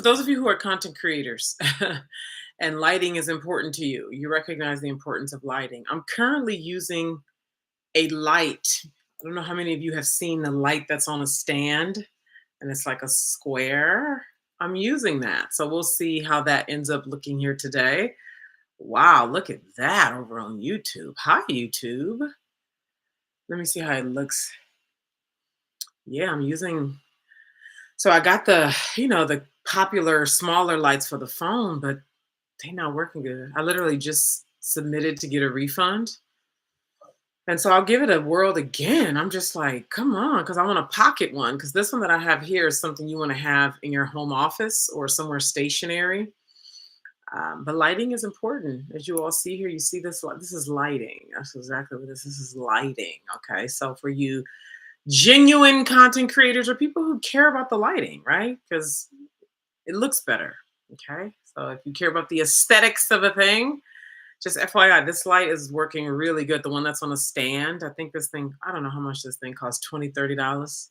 For those of you who are content creators and lighting is important to you, you recognize the importance of lighting. I'm currently using a light. I don't know how many of you have seen the light that's on a stand and it's like a square. I'm using that. So we'll see how that ends up looking here today. Wow, look at that over on YouTube. Hi, YouTube. Let me see how it looks. Yeah, I'm using. So I got the popular smaller lights for the phone, but they're not working good. I literally just submitted to get a refund. And so I'll give it a whirl again. I'm just like, come on, because I want a pocket one. Because this one that I have here is something you want to have in your home office or somewhere stationary. But lighting is important. As you all see here, you see this, this is lighting. That's exactly what this is. This is lighting. Okay. So for you genuine content creators or people who care about the lighting, right? Because it looks better. Okay. So if you care about the aesthetics of a thing, just FYI, this light is working really good. The one that's on a stand. I think this thing, I don't know how much this thing costs, $20, $30.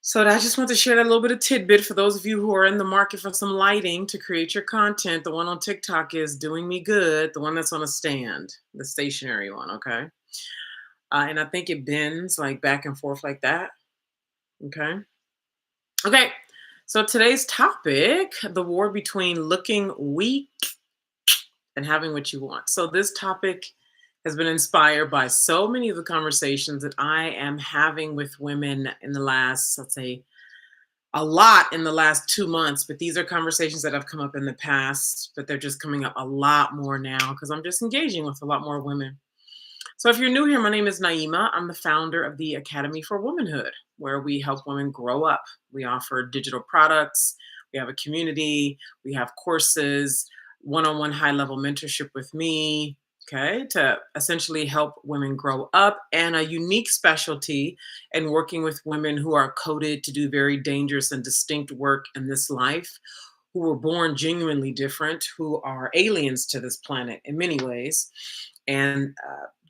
So I just want to share that little bit of tidbit for those of you who are in the market for some lighting to create your content. The one on TikTok is doing me good. The one that's on a stand, the stationary one, okay? And I think it bends like back and forth like that, okay? Okay, so today's topic, the war between looking weak and having what you want. So this topic has been inspired by so many of the conversations that I am having with women in the last, let's say, a lot in the last 2 months, but these are conversations that have come up in the past, but they're just coming up a lot more now because I'm just engaging with a lot more women. So if you're new here, my name is Naima. I'm the founder of the Academy for Womanhood, where we help women grow up. We offer digital products, we have a community, we have courses, one-on-one high-level mentorship with me, okay, to essentially help women grow up, and a unique specialty in working with women who are coded to do very dangerous and distinct work in this life, who were born genuinely different, who are aliens to this planet in many ways, and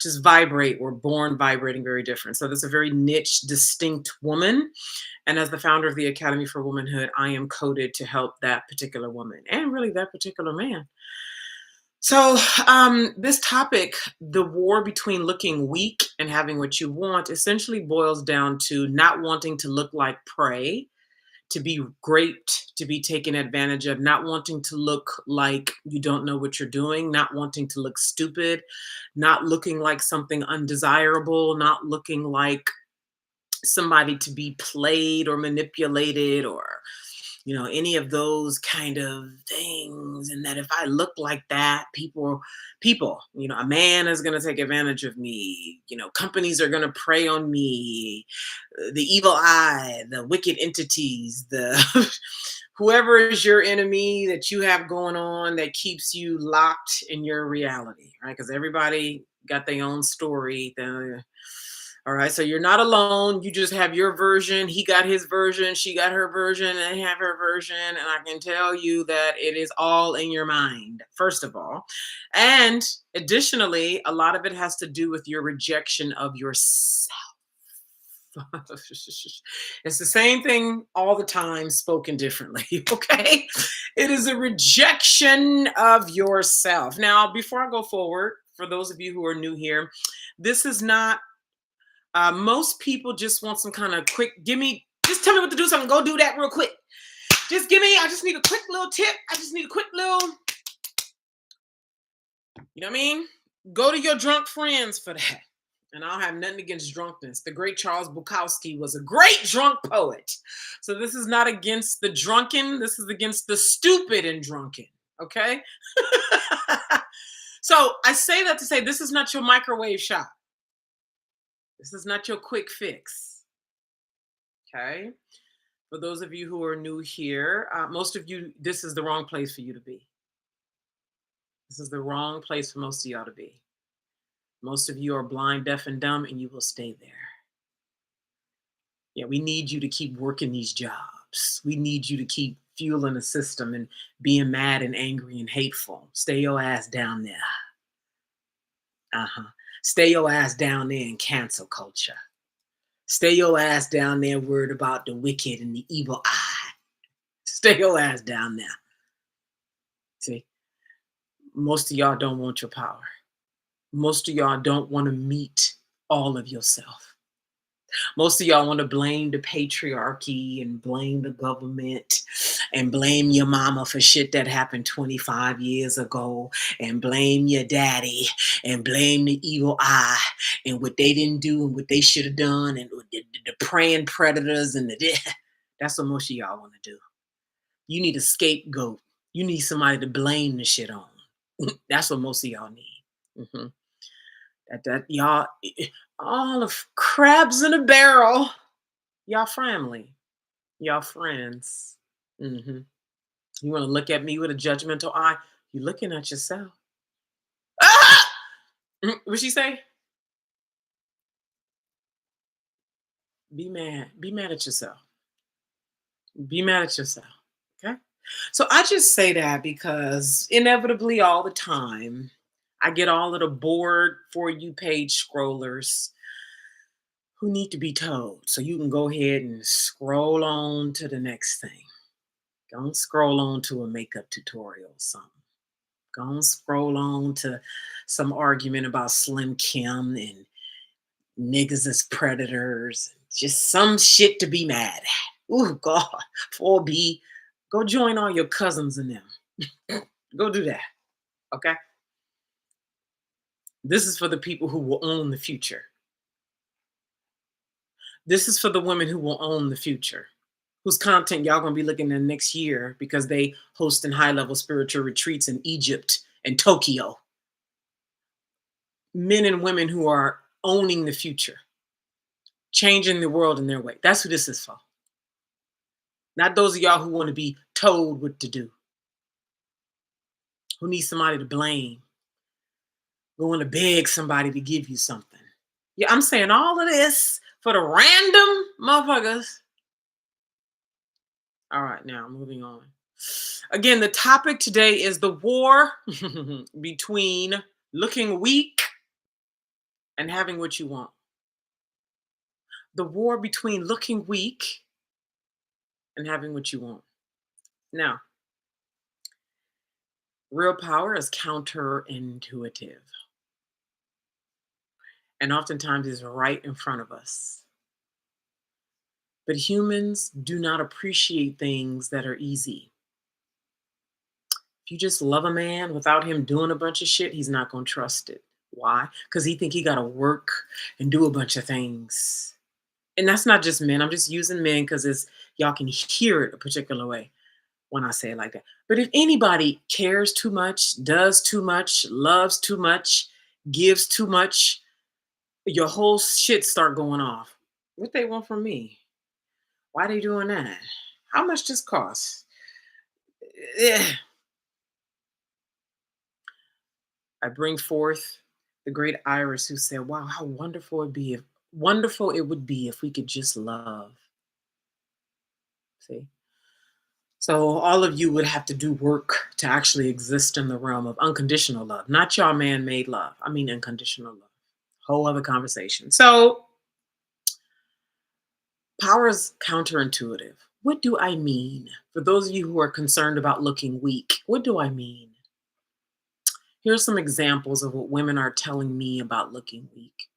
just vibrate. We're born vibrating very different. So there's a very niche, distinct woman. And as the founder of the Academy for Womanhood, I am coded to help that particular woman and really that particular man. So, this topic, the war between looking weak and having what you want, essentially boils down to not wanting to look like prey, to be raped, to be taken advantage of, not wanting to look like you don't know what you're doing, not wanting to look stupid, not looking like something undesirable, not looking like somebody to be played or manipulated or any of those kind of things. And that if I look like that, people, a man is going to take advantage of me, companies are going to prey on me, the evil eye, the wicked entities, the whoever is your enemy that you have going on that keeps you locked in your reality, right? Because everybody got their own story. All right, so you're not alone. You just have your version. He got his version. She got her version, and they have her version. And I can tell you that it is all in your mind, first of all. And additionally, a lot of it has to do with your rejection of yourself. It's the same thing all the time, spoken differently. Okay. It is a rejection of yourself. Now, before I go forward, for those of you who are new here, this is not most people just want some kind of quick, just tell me what to do so I can go do that real quick. I just need a quick little tip. I just need a quick little, you know what I mean? Go to your drunk friends for that. And I don't have nothing against drunkenness. The great Charles Bukowski was a great drunk poet. So this is not against the drunken. This is against the stupid and drunken. Okay? So I say that to say this is not your microwave shop. This is not your quick fix. Okay? For those of you who are new here, most of you, this is the wrong place for you to be. This is the wrong place for most of y'all to be. Most of you are blind, deaf, and dumb, and you will stay there. Yeah, we need you to keep working these jobs. We need you to keep fueling the system and being mad and angry and hateful. Stay your ass down there. Stay your ass down there in cancel culture. Stay your ass down there worried about the wicked and the evil eye. Stay your ass down there. See, most of y'all don't want your power. Most of y'all don't want to meet all of yourself. Most of y'all want to blame the patriarchy and blame the government and blame your mama for shit that happened 25 years ago and blame your daddy and blame the evil eye and what they didn't do and what they should have done and the praying predators and the that's what most of y'all want to do. You need a scapegoat. You need somebody to blame the shit on. That's what most of y'all need. Mhm. That y'all all of crabs in a barrel. Y'all family. Y'all friends. Hmm. You want to look at me with a judgmental eye? You're looking at yourself. Ah! What she say? Be mad. Be mad at yourself. Be mad at yourself. Okay. So I just say that because inevitably all the time I get all of the bored for you page scrollers who need to be told. So you can go ahead and scroll on to the next thing. Don't scroll on to a makeup tutorial or something. Go and scroll on to some argument about Slim Kim and niggas as predators. Just some shit to be mad at. Ooh, God. 4B. Go join all your cousins and them. Go do that. Okay? This is for the people who will own the future. This is for the women who will own the future, whose content y'all gonna be looking at next year because they hosting high-level spiritual retreats in Egypt and Tokyo. Men and women who are owning the future, changing the world in their way. That's who this is for. Not those of y'all who want to be told what to do, who need somebody to blame, who want to beg somebody to give you something. Yeah, I'm saying all of this for the random motherfuckers. All right, now moving on. Again, the topic today is the war between looking weak and having what you want. The war between looking weak and having what you want. Now, real power is counterintuitive and oftentimes is right in front of us. But humans do not appreciate things that are easy. If you just love a man without him doing a bunch of shit, he's not going to trust it. Why? Because he think he got to work and do a bunch of things. And that's not just men. I'm just using men because it's y'all can hear it a particular way when I say it like that. But if anybody cares too much, does too much, loves too much, gives too much, your whole shit start going off. What they want from me? Why they doing that? How much this cost? Eh. I bring forth the great Iris who said, "Wow, how wonderful it would be if we could just love." See? So all of you would have to do work to actually exist in the realm of unconditional love, not your man-made love. I mean unconditional love. Whole other conversation. So power is counterintuitive. What do I mean? For those of you who are concerned about looking weak, what do I mean? Here's some examples of what women are telling me about looking weak.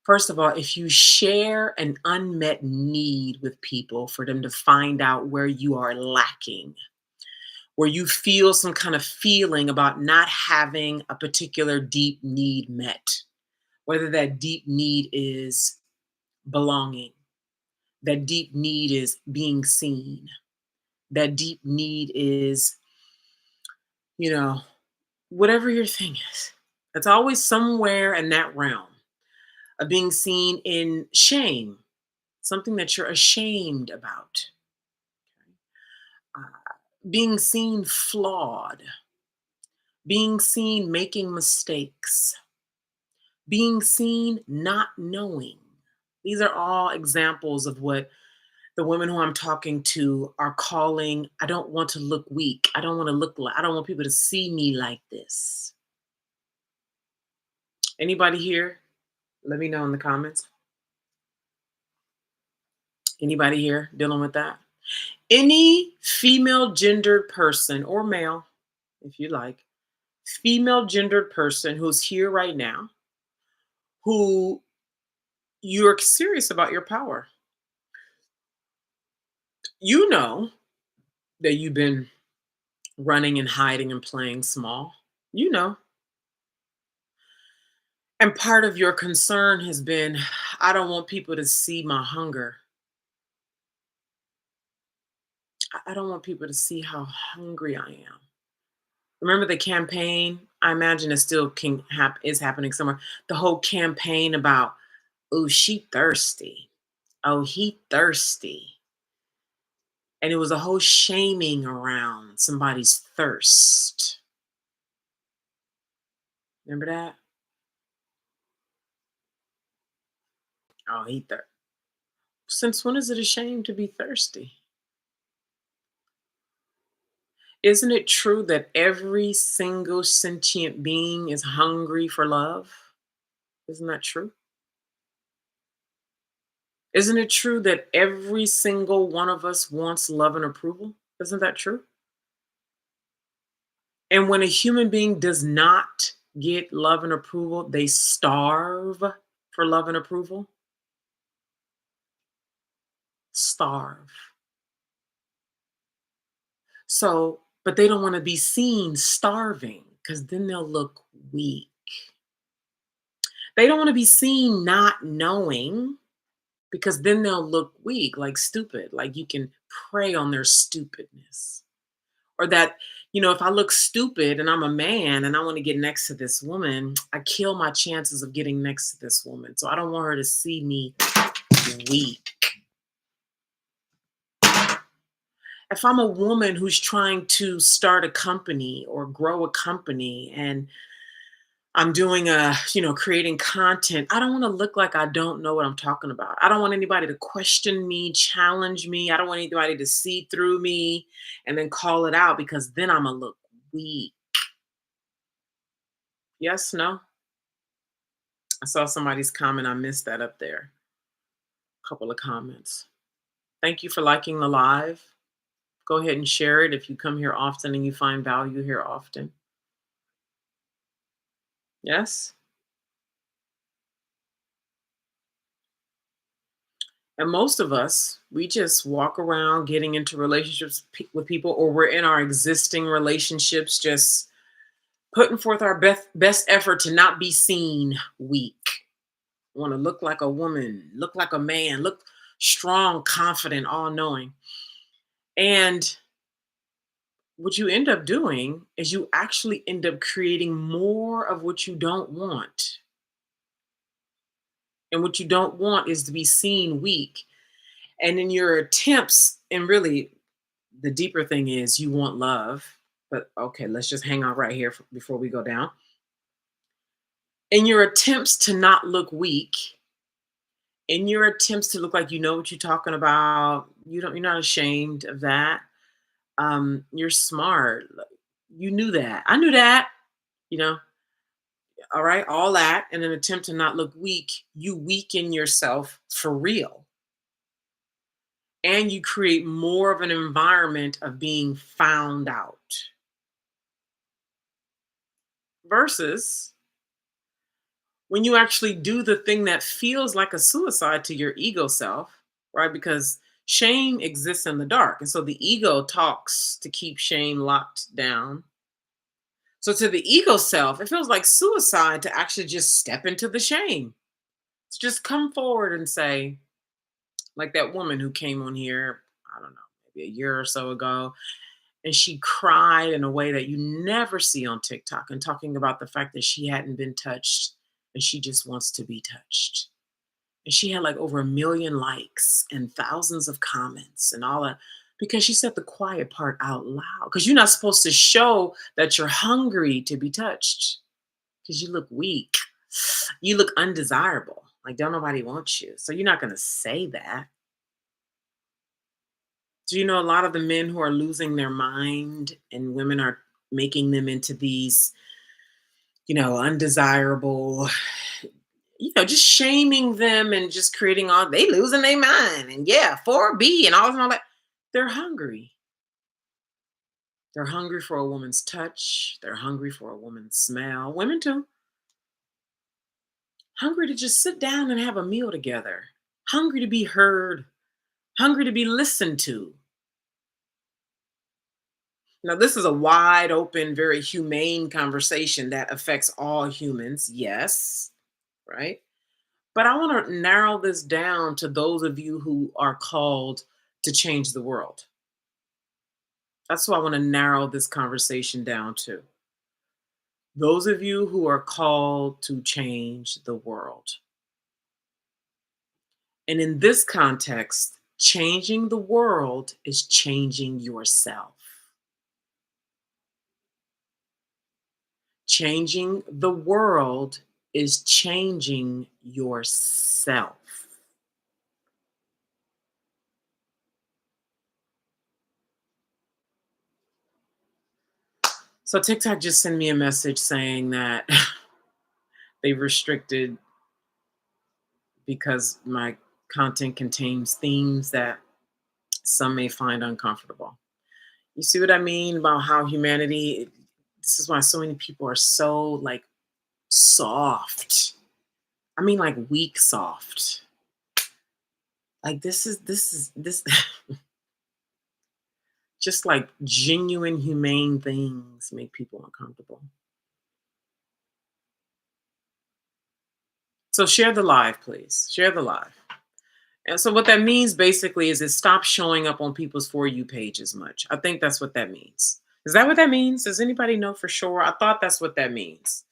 First of all, if you share an unmet need with people for them to find out where you are lacking, where you feel some kind of feeling about not having a particular deep need met, whether that deep need is belonging, that deep need is being seen, that deep need is, you know, whatever your thing is. It's always somewhere in that realm of being seen in shame, something that you're ashamed about, being seen flawed, being seen making mistakes, being seen not knowing. These are all examples of what the women who I'm talking to are calling, I don't want to look weak. I don't want to look like, I don't want people to see me like this. Anybody here? Let me know in the comments. Anybody here dealing with that? Any female gendered person or male, if you like, female gendered person who's here right now, who you're serious about your power. You know that you've been running and hiding and playing small. You know. And part of your concern has been, I don't want people to see my hunger. I don't want people to see how hungry I am. Remember the campaign? I imagine it still is happening somewhere. The whole campaign about, oh, she thirsty. Oh, he thirsty. And it was a whole shaming around somebody's thirst. Remember that? Oh, he thirsty. Since when is it a shame to be thirsty? Isn't it true that every single sentient being is hungry for love? Isn't that true? Isn't it true that every single one of us wants love and approval? Isn't that true? And when a human being does not get love and approval, they starve for love and approval. Starve. So, but they don't want to be seen starving because then they'll look weak. They don't want to be seen not knowing because then they'll look weak, like stupid, like you can prey on their stupidness. Or that, if I look stupid and I'm a man and I want to get next to this woman, I kill my chances of getting next to this woman. So I don't want her to see me weak. If I'm a woman who's trying to start a company or grow a company and I'm doing creating content, I don't want to look like I don't know what I'm talking about. I don't want anybody to question me, challenge me. I don't want anybody to see through me and then call it out because then I'm going to look weak. Yes, no? I saw somebody's comment. I missed that up there. A couple of comments. Thank you for liking the live. Go ahead and share it if you come here often and you find value here often. Yes? And most of us, we just walk around getting into relationships with people, or we're in our existing relationships, just putting forth our best effort to not be seen weak. Want to look like a woman, look like a man, look strong, confident, all knowing. And what you end up doing is you actually end up creating more of what you don't want. And what you don't want is to be seen weak. And in your attempts, and really the deeper thing is you want love. But okay, let's just hang out right here before we go down. In your attempts to not look weak, in your attempts to look like you know what you're talking about, you're not ashamed of that. You're smart. You knew that. I knew that, you know. All right, all that in an attempt to not look weak, you weaken yourself for real. And you create more of an environment of being found out. Versus when you actually do the thing that feels like a suicide to your ego self, right? Because shame exists in the dark. And so the ego talks to keep shame locked down. So to the ego self, it feels like suicide to actually just step into the shame. To just come forward and say, like that woman who came on here, I don't know, maybe a year or so ago, and she cried in a way that you never see on TikTok and talking about the fact that she hadn't been touched and she just wants to be touched. And she had like over 1 million likes and thousands of comments and all that because she said the quiet part out loud. Because you're not supposed to show that you're hungry to be touched because you look weak. You look undesirable. Like, don't nobody want you. So you're not going to say that. Do you know a lot of the men who are losing their mind and women are making them into these, undesirable, just shaming them and just creating all they losing their mind and yeah, 4B and all that. They're hungry. They're hungry for a woman's touch. They're hungry for a woman's smell. Women too. Hungry to just sit down and have a meal together. Hungry to be heard. Hungry to be listened to. Now, this is a wide open, very humane conversation that affects all humans. Yes, right? But I want to narrow this down to those of you who are called to change the world. That's what I want to narrow this conversation down to. Those of you who are called to change the world. And in this context, changing the world is changing yourself. Changing the world is changing yourself. So TikTok just sent me a message saying that they've restricted because my content contains themes that some may find uncomfortable. You see what I mean about how humanity, this is why so many people are so like soft. I mean like weak soft. Like this just like genuine humane things make people uncomfortable. So share the live, please. Share the live. And so what that means basically is it stops showing up on people's For You page as much. I think that's what that means. Is that what that means? Does anybody know for sure? I thought that's what that means.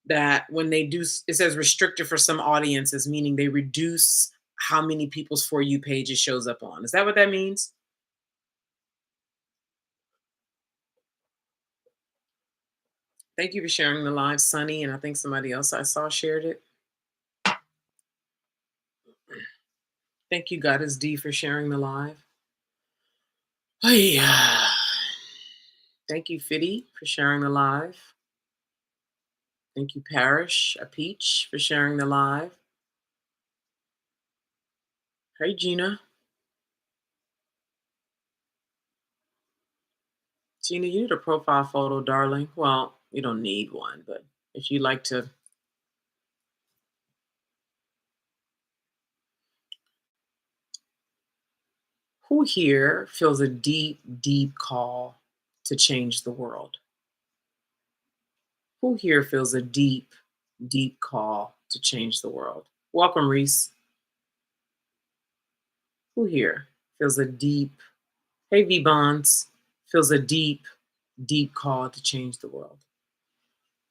That when they do, it says restricted for some audiences, meaning they reduce how many people's For You page it shows up on. Is that what that means? Thank you for sharing the live, Sunny. And I think somebody else I saw shared it. Thank you, Goddess D, for sharing the live. Oh, yeah. Thank you, Fiddy, for sharing the live. Thank you, Parish, a peach, for sharing the live. Hey, Gina. Gina, you need a profile photo, darling. Well, you don't need one, but if you like to. Who here feels a deep, deep call to change the world? Who here feels a deep, deep call to change the world? Welcome, Reese. Who here feels a deep, hey, V Bonds, feels a deep, deep call to change the world?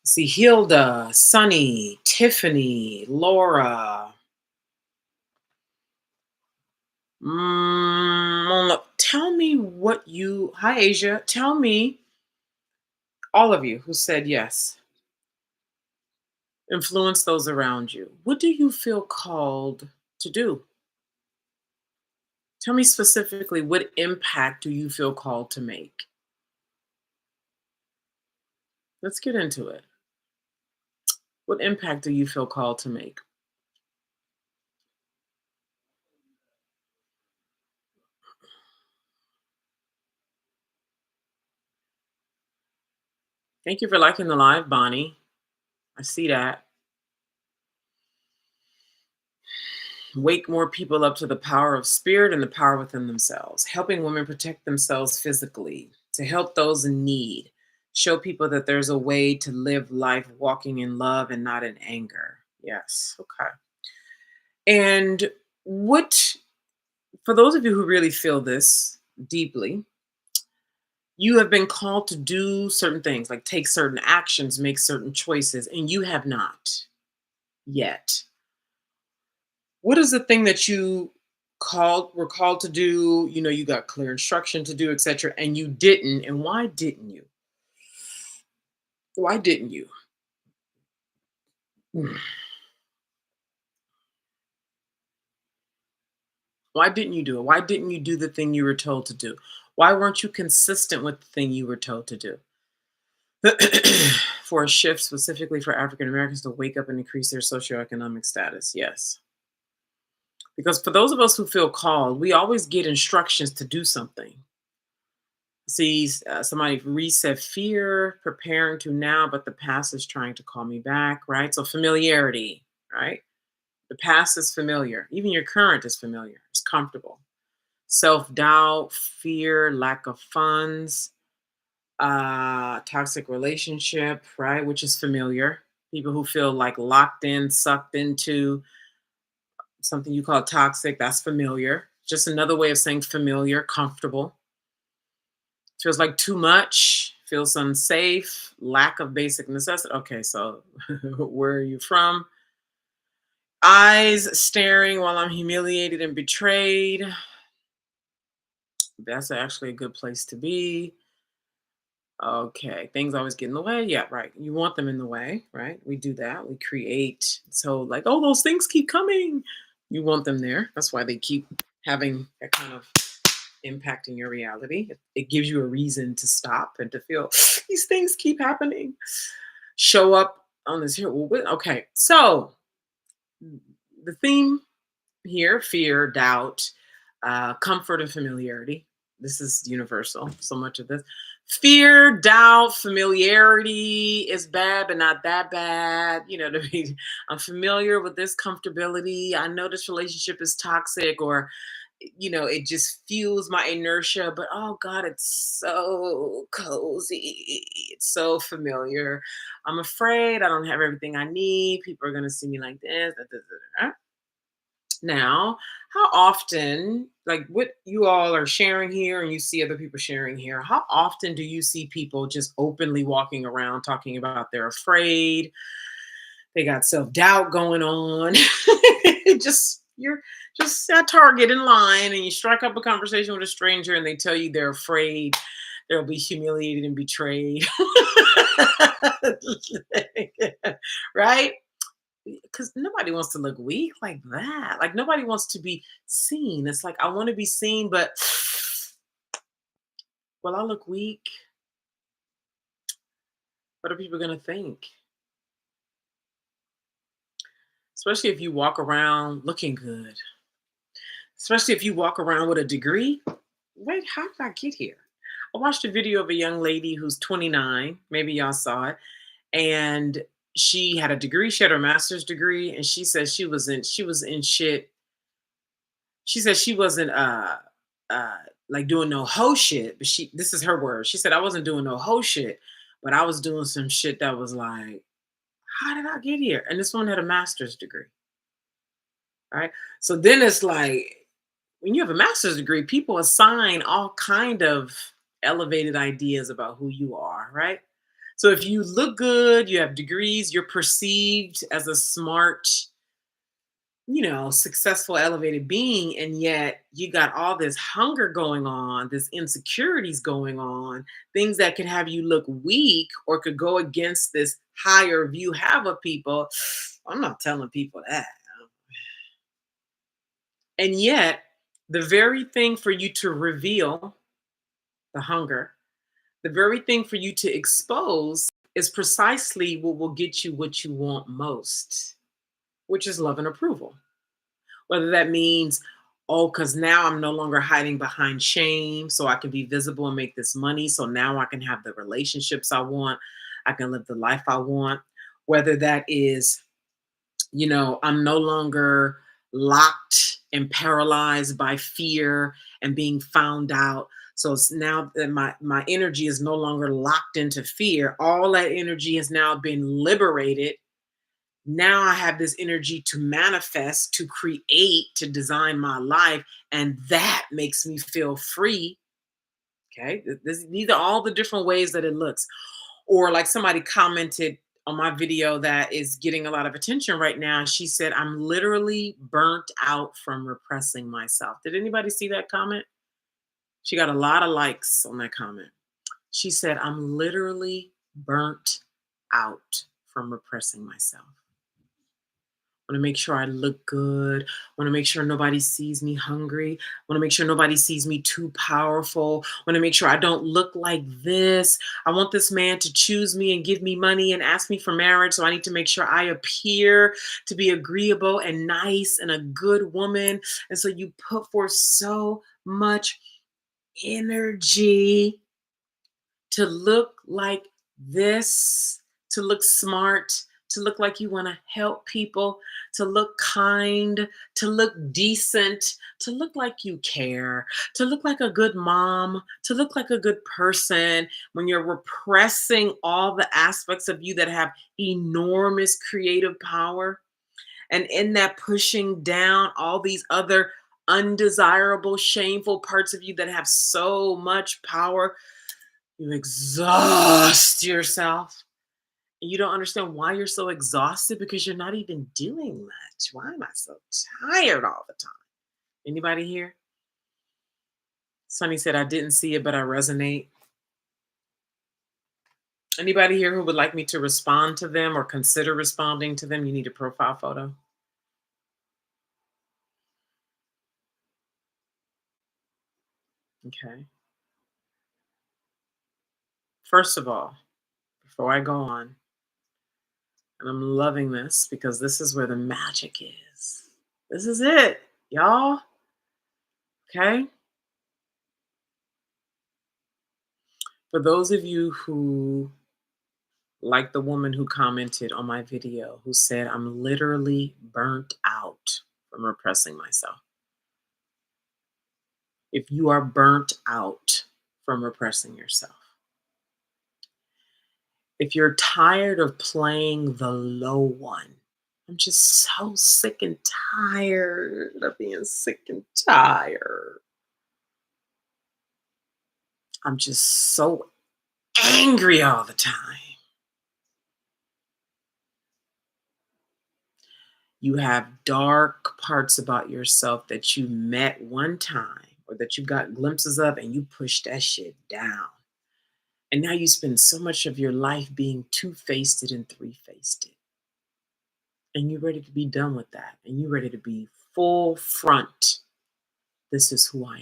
See, Hilda, Sunny, Tiffany, Laura. Tell me what you, hi, Asia. Tell me, all of you who said yes, influence those around you. What do you feel called to do? Tell me specifically, what impact do you feel called to make? Let's get into it. What impact do you feel called to make? Thank you for liking the live, Bonnie. I see that. Wake more people up to the power of spirit and the power within themselves, helping women protect themselves physically, to help those in need, show people that there's a way to live life walking in love and not in anger. Yes, okay. And what, for those of you who really feel this deeply, you have been called to do certain things, like take certain actions, make certain choices, and you have not yet. What is the thing that you were called to do? You know, you got clear instruction to do, etc., and you didn't. And why didn't you? Why didn't you? Mm. Why didn't you do it? Why didn't you do the thing you were told to do? Why weren't you consistent with the thing you were told to do? For a shift specifically for African Americans to wake up and increase their socioeconomic status. Yes. Because for those of us who feel called, we always get instructions to do something. See, somebody reset fear, preparing to now, but the past is trying to call me back, right? So familiarity, right? The past is familiar. Even your current is familiar. It's comfortable. Self doubt, fear, lack of funds, toxic relationship, right? Which is familiar. People who feel like locked in, sucked into something you call toxic, that's familiar. Just another way of saying familiar, comfortable. Feels like too much, feels unsafe, lack of basic necessity. Okay, so where are you from? Eyes staring while I'm humiliated and betrayed. That's actually a good place to be. Okay, things always get in the way. Yeah, right. You want them in the way, right? We do that. We create. So, like, oh, those things keep coming. You want them there. That's why they keep having that kind of impact in your reality. It gives you a reason to stop and to feel these things keep happening. Show up on this here. Well, okay, so the theme here: fear, doubt, comfort, and familiarity. This is universal. So much of this fear, doubt, familiarity is bad, but not that bad. You know what I mean? I'm familiar with this comfortability. I know this relationship is toxic, or it just fuels my inertia, but oh God, it's so cozy. It's so familiar. I'm afraid I don't have everything I need. People are going to see me like this. Da, da, da, da. Now, how often, like what you all are sharing here and you see other people sharing here, how often do you see people just openly walking around talking about they're afraid, they got self-doubt going on? You're just at Target in line and you strike up a conversation with a stranger and they tell you they're afraid they'll be humiliated and betrayed. Right? Because nobody wants to look weak like that. Like nobody wants to be seen. It's like I want to be seen, but will I look weak? What are people gonna think? Especially if you walk around looking good. Especially if you walk around with a degree. Wait, how did I get here? I watched a video of a young lady who's 29. Maybe y'all saw it, and she had a degree. She had her master's degree, and she said she was in shit. She said she wasn't uh like doing no hoe shit, but this is her word. She said I wasn't doing no hoe shit, but I was doing some shit that was like, how did I get here? And this woman had a master's degree, right? So then it's like when you have a master's degree, people assign all kind of elevated ideas about who you are, right? So if you look good, you have degrees, you're perceived as a smart, successful, elevated being, and yet you got all this hunger going on, this insecurities going on, things that could have you look weak or could go against this higher view have of people. I'm not telling people that. And yet, the very thing for you to reveal the hunger, the very thing for you to expose is precisely what will get you what you want most, which is love and approval. Whether that means, oh, because now I'm no longer hiding behind shame, so I can be visible and make this money. So now I can have the relationships I want, I can live the life I want. Whether that is, I'm no longer locked and paralyzed by fear and being found out. So it's now that my energy is no longer locked into fear. All that energy has now been liberated. Now I have this energy to manifest, to create, to design my life, and that makes me feel free. Okay, these are all the different ways that it looks. Or like somebody commented on my video that is getting a lot of attention right now. She said, "I'm literally burnt out from repressing myself." Did anybody see that comment? She got a lot of likes on that comment. She said, "I'm literally burnt out from repressing myself." Want to make sure I look good. Want to make sure nobody sees me hungry. Want to make sure nobody sees me too powerful. Want to make sure I don't look like this. I want this man to choose me and give me money and ask me for marriage. So I need to make sure I appear to be agreeable and nice and a good woman. And so you put forth so much energy to look like this, to look smart, to look like you want to help people, to look kind, to look decent, to look like you care, to look like a good mom, to look like a good person, when you're repressing all the aspects of you that have enormous creative power. And in that, pushing down all these other undesirable, shameful parts of you that have so much power, you exhaust yourself. And you don't understand why you're so exhausted because you're not even doing much. Why am I so tired all the time? Anybody here? Sunny said, I didn't see it, but I resonate. Anybody here who would like me to respond to them or consider responding to them? You need a profile photo. Okay. First of all, before I go on, and I'm loving this because this is where the magic is. This is it, y'all. Okay. For those of you who, like the woman who commented on my video, who said, I'm literally burnt out from repressing myself. If you are burnt out from repressing yourself, if you're tired of playing the low one, I'm just so sick and tired of being sick and tired. I'm just so angry all the time. You have dark parts about yourself that you met one time or that you got glimpses of and you pushed that shit down. And now you spend so much of your life being two-faced and three-faced. And you're ready to be done with that. And you're ready to be full front. This is who I am.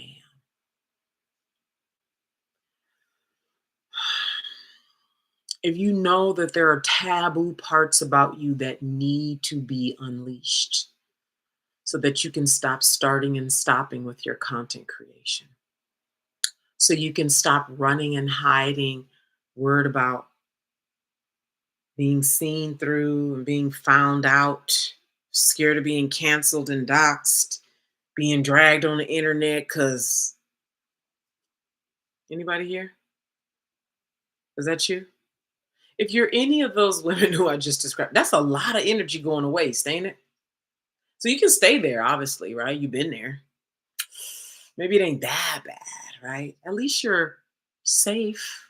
If you know that there are taboo parts about you that need to be unleashed so that you can stop starting and stopping with your content creation, so you can stop running and hiding, worried about being seen through and being found out, scared of being canceled and doxxed, being dragged on the internet because anybody here? Is that you? If you're any of those women who I just described, that's a lot of energy going to waste, ain't it? So you can stay there, obviously, right? You've been there. Maybe it ain't that bad, right? At least you're safe.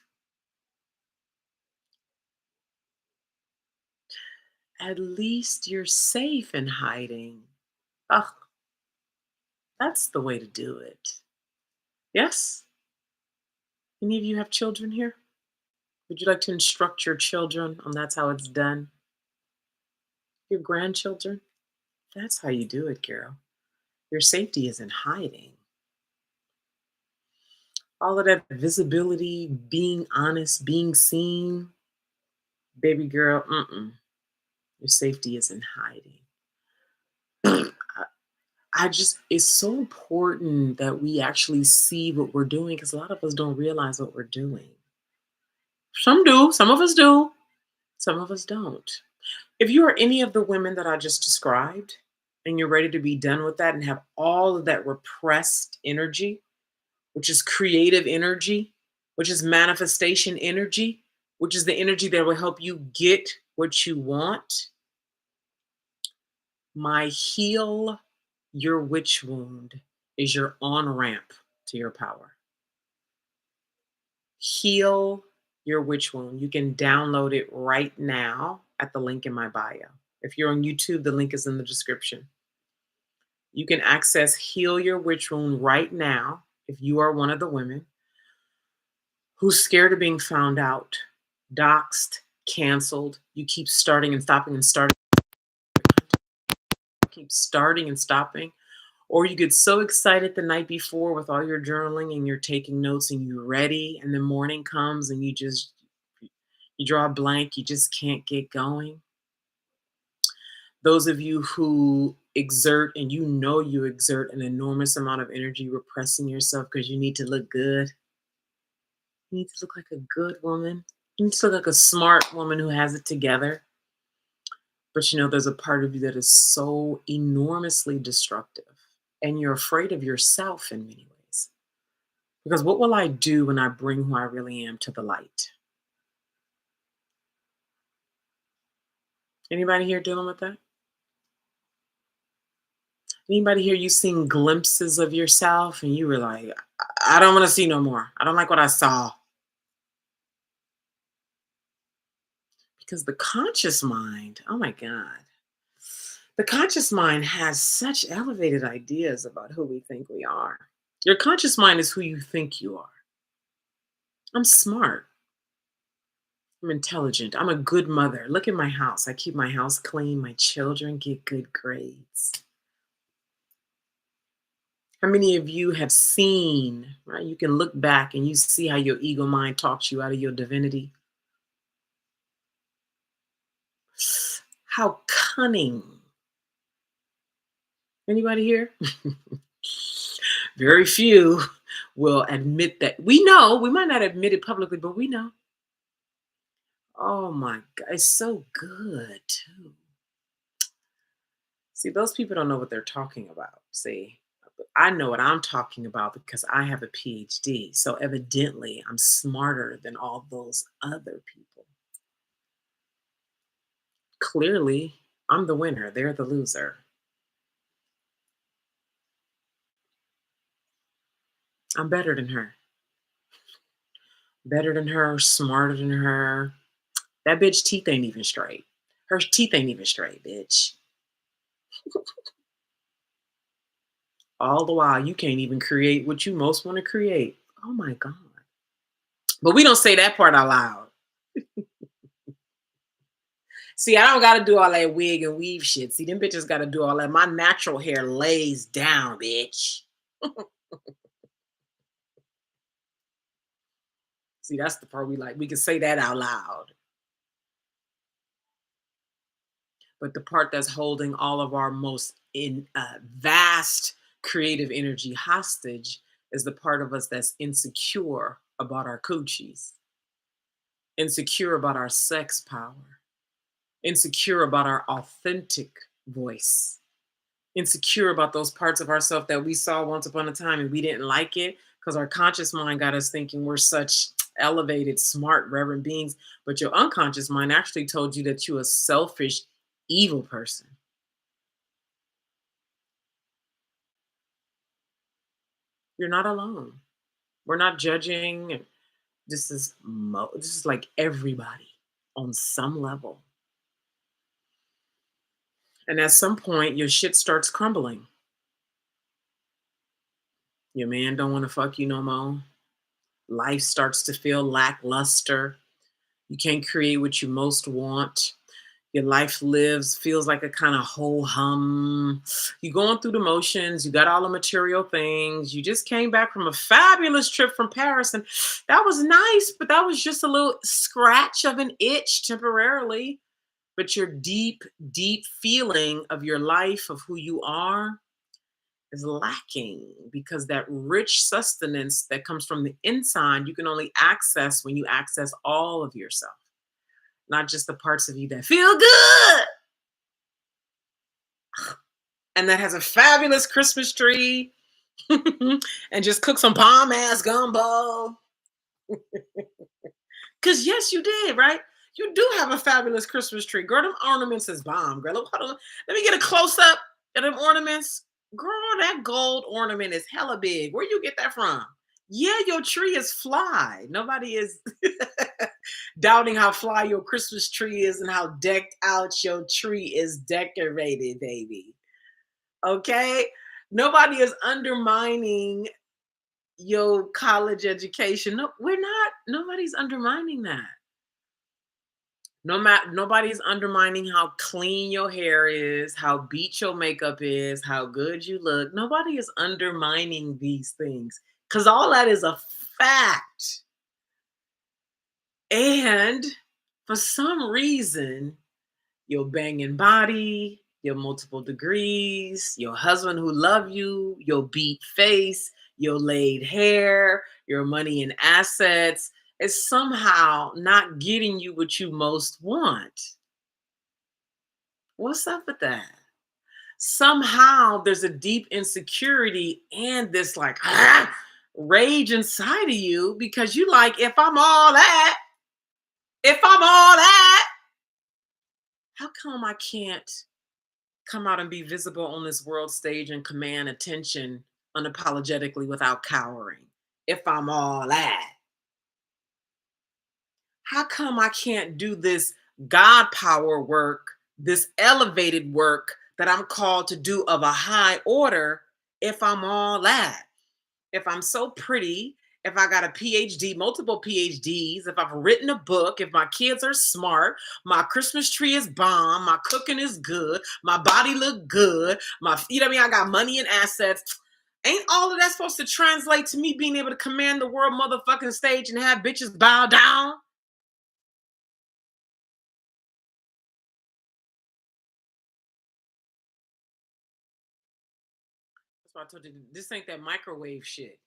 At least you're safe in hiding. Oh, that's the way to do it. Yes? Any of you have children here? Would you like to instruct your children on that's how it's done? Your grandchildren? That's how you do it, girl. Your safety is in hiding. All of that visibility, being honest, being seen, baby girl, your safety is in hiding. I I just, it's so important that we actually see what we're doing because a lot of us don't realize what we're doing. Some do, some of us do, some of us don't. If you are any of the women that I just described and you're ready to be done with that and have all of that repressed energy, which is creative energy, which is manifestation energy, which is the energy that will help you get what you want, my Heal Your Witch Wound is your on ramp to your power. Heal Your Witch Wound. You can download it right now at the link in my bio. If you're on YouTube, the link is in the description. You can access Heal Your Witch Wound right now if you are one of the women who's scared of being found out, doxxed, canceled. You keep starting and stopping and starting. keep starting and stopping, or you get so excited the night before with all your journaling and you're taking notes and you're ready, and the morning comes and you draw a blank, you just can't get going. Those of you who exert and you exert an enormous amount of energy repressing yourself because you need to look good. You need to look like a good woman. You need to look like a smart woman who has it together. But there's a part of you that is so enormously destructive. And you're afraid of yourself in many ways. Because what will I do when I bring who I really am to the light? Anybody here dealing with that? Anybody here, you seen glimpses of yourself and you were like, I don't want to see no more. I don't like what I saw. Because the conscious mind, oh my God, the conscious mind has such elevated ideas about who we think we are. Your conscious mind is who you think you are. I'm smart. I'm intelligent. I'm a good mother. Look at my house. I keep my house clean. My children get good grades. How many of you have seen, right? You can look back and you see how your ego mind talks you out of your divinity. How cunning. Anybody here? Very few will admit that. We know, we might not admit it publicly, but we know. Oh my God, it's so good too. See, those people don't know what they're talking about. See, I know what I'm talking about because I have a PhD. So evidently, I'm smarter than all those other people. Clearly, I'm the winner. They're the loser. I'm better than her. Better than her, smarter than her. That bitch teeth ain't even straight. Her teeth ain't even straight, bitch. All the while, you can't even create what you most want to create. Oh my God. But we don't say that part out loud. See, I don't got to do all that wig and weave shit. See, them bitches got to do all that. My natural hair lays down, bitch. See, that's the part we like. We can say that out loud. But the part that's holding all of our most vast creative energy hostage is the part of us that's insecure about our coochies, insecure about our sex power, insecure about our authentic voice, insecure about those parts of ourselves that we saw once upon a time and we didn't like it because our conscious mind got us thinking we're such elevated, smart, reverent beings. But your unconscious mind actually told you that you're a selfish, evil person. You're not alone. We're not judging. This is like everybody on some level. And at some point, your shit starts crumbling. Your man don't want to fuck you no more. Life starts to feel lackluster. You can't create what you most want. Your life feels like a kind of whole hum. You're going through the motions. You got all the material things. You just came back from a fabulous trip from Paris, and that was nice, but that was just a little scratch of an itch temporarily. But your deep, deep feeling of your life, of who you are, is lacking because that rich sustenance that comes from the inside, you can only access when you access all of yourself, not just the parts of you that feel good and that has a fabulous Christmas tree and just cook some bomb ass gumbo. Because yes, you did, right? You do have a fabulous Christmas tree. Girl, them ornaments is bomb, girl. Hold on. Let me get a close up of them ornaments. Girl, that gold ornament is hella big. Where you get that from? Yeah, your tree is fly. Nobody is doubting how fly your Christmas tree is and how decked out your tree is decorated, baby. Okay? Nobody is undermining your college education. No, we're not. Nobody's undermining that. No matter nobody's undermining how clean your hair is, how beat your makeup is, how good you look. Nobody is undermining these things because all that is a fact. And for some reason, your banging body, your multiple degrees, your husband who love you, your beat face, your laid hair, your money and assets is somehow not getting you what you most want. What's up with that? Somehow there's a deep insecurity and this like rage inside of you because you like, if I'm all that, how come I can't come out and be visible on this world stage and command attention unapologetically without cowering? If I'm all that, how come I can't do this God power work, this elevated work that I'm called to do of a high order if I'm all that? If I'm so pretty, if I got a PhD, multiple PhDs, if I've written a book, if my kids are smart, my Christmas tree is bomb, my cooking is good, my body look good, you know what I mean? I got money and assets. Ain't all of that supposed to translate to me being able to command the world motherfucking stage and have bitches bow down? That's why I told you this ain't that microwave shit.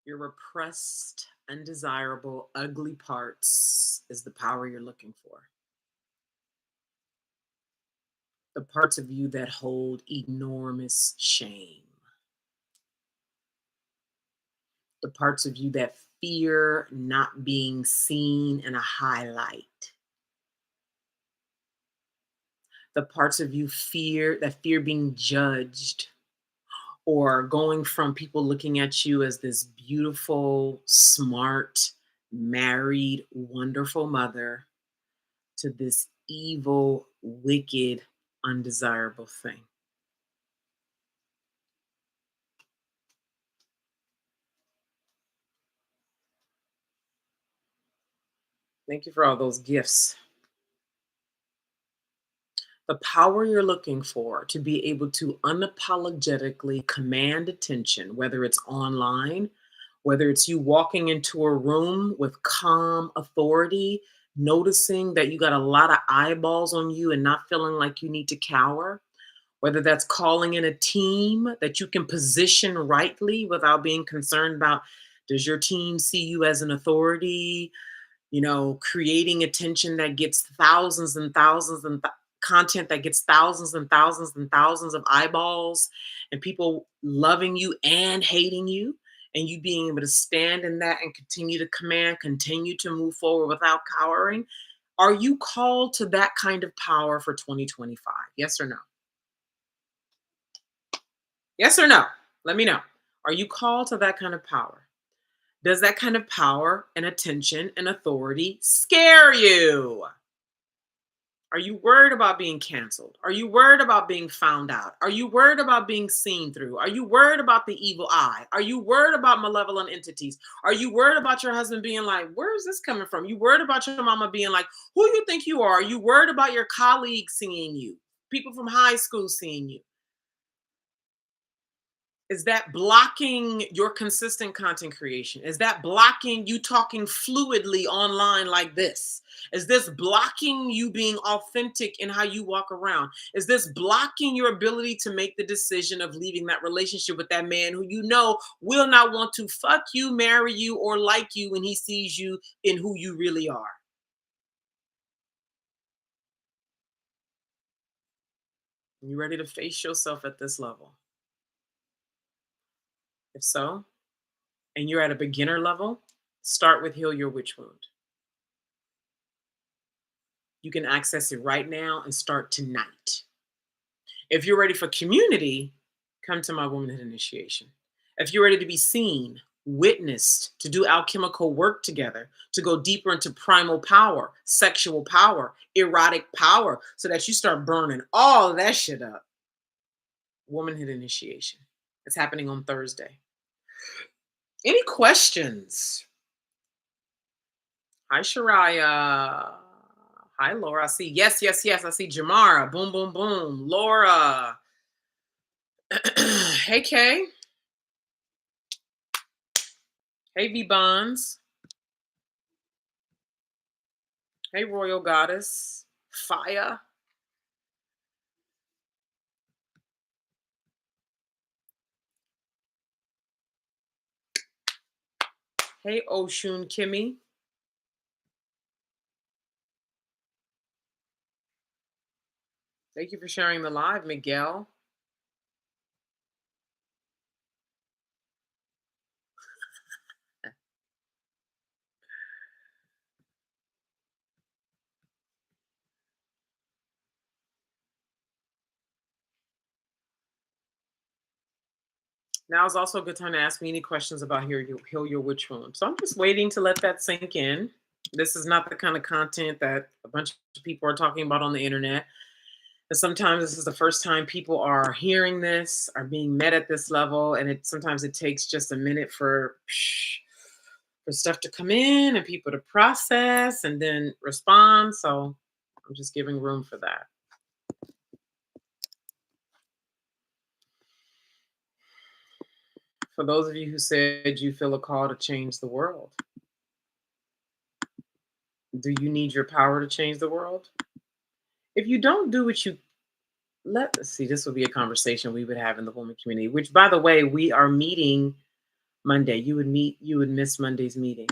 Your repressed, undesirable, ugly parts is the power you're looking for. The parts of you that hold enormous shame, the parts of you that fear not being seen in a highlight, the parts of you fear being judged or going from people looking at you as this beautiful, smart, married, wonderful mother to this evil, wicked, undesirable thing. Thank you for all those gifts. The power you're looking for to be able to unapologetically command attention, whether it's online, whether it's you walking into a room with calm authority, noticing that you got a lot of eyeballs on you and not feeling like you need to cower, whether that's calling in a team that you can position rightly without being concerned about does your team see you as an authority, creating attention that gets thousands and thousands and content that gets thousands and thousands and thousands of eyeballs and people loving you and hating you and you being able to stand in that and continue to command, continue to move forward without cowering. Are you called to that kind of power for 2025? Yes or no? Yes or no? Let me know. Are you called to that kind of power? Does that kind of power and attention and authority scare you? Are you worried about being canceled? Are you worried about being found out? Are you worried about being seen through? Are you worried about the evil eye? Are you worried about malevolent entities? Are you worried about your husband being like, where is this coming from? You worried about your mama being like, who you think you are? Are you worried about your colleagues seeing you? People from high school seeing you? Is that blocking your consistent content creation? Is that blocking you talking fluidly online like this? Is this blocking you being authentic in how you walk around? Is this blocking your ability to make the decision of leaving that relationship with that man who you know will not want to fuck you, marry you, or like you when he sees you in who you really are? You ready to face yourself at this level? If so, and you're at a beginner level, start with Heal Your Witch Wound. You can access it right now and start tonight. If you're ready for community, come to my Womanhood Initiation. If you're ready to be seen, witnessed, to do alchemical work together, to go deeper into primal power, sexual power, erotic power, so that you start burning all of that shit up. Womanhood initiation. It's happening on Thursday. Any questions? Hi, Shariah. Hi, Laura. I see. Yes, yes, yes. I see Jamara. Boom, boom, boom. Laura. Hey, Kay. Hey, V Bonds. Hey, Royal Goddess. Fire. Hey, Oshun Kimmy. Thank you for sharing the live, Miguel. Now is also a good time to ask me any questions about Heal Your Witch Wound. So I'm just waiting to let that sink in. This is not the kind of content that a bunch of people are talking about on the internet. And sometimes this is the first time people are hearing this, are being met at this level, and sometimes it takes just a minute for stuff to come in and people to process and then respond. So I'm just giving room for that. For those of you who said you feel a call to change the world, do you need your power to change the world? If you don't do what you let's see, this will be a conversation we would have in the woman community, which by the way, we are meeting Monday. You would miss Monday's meeting.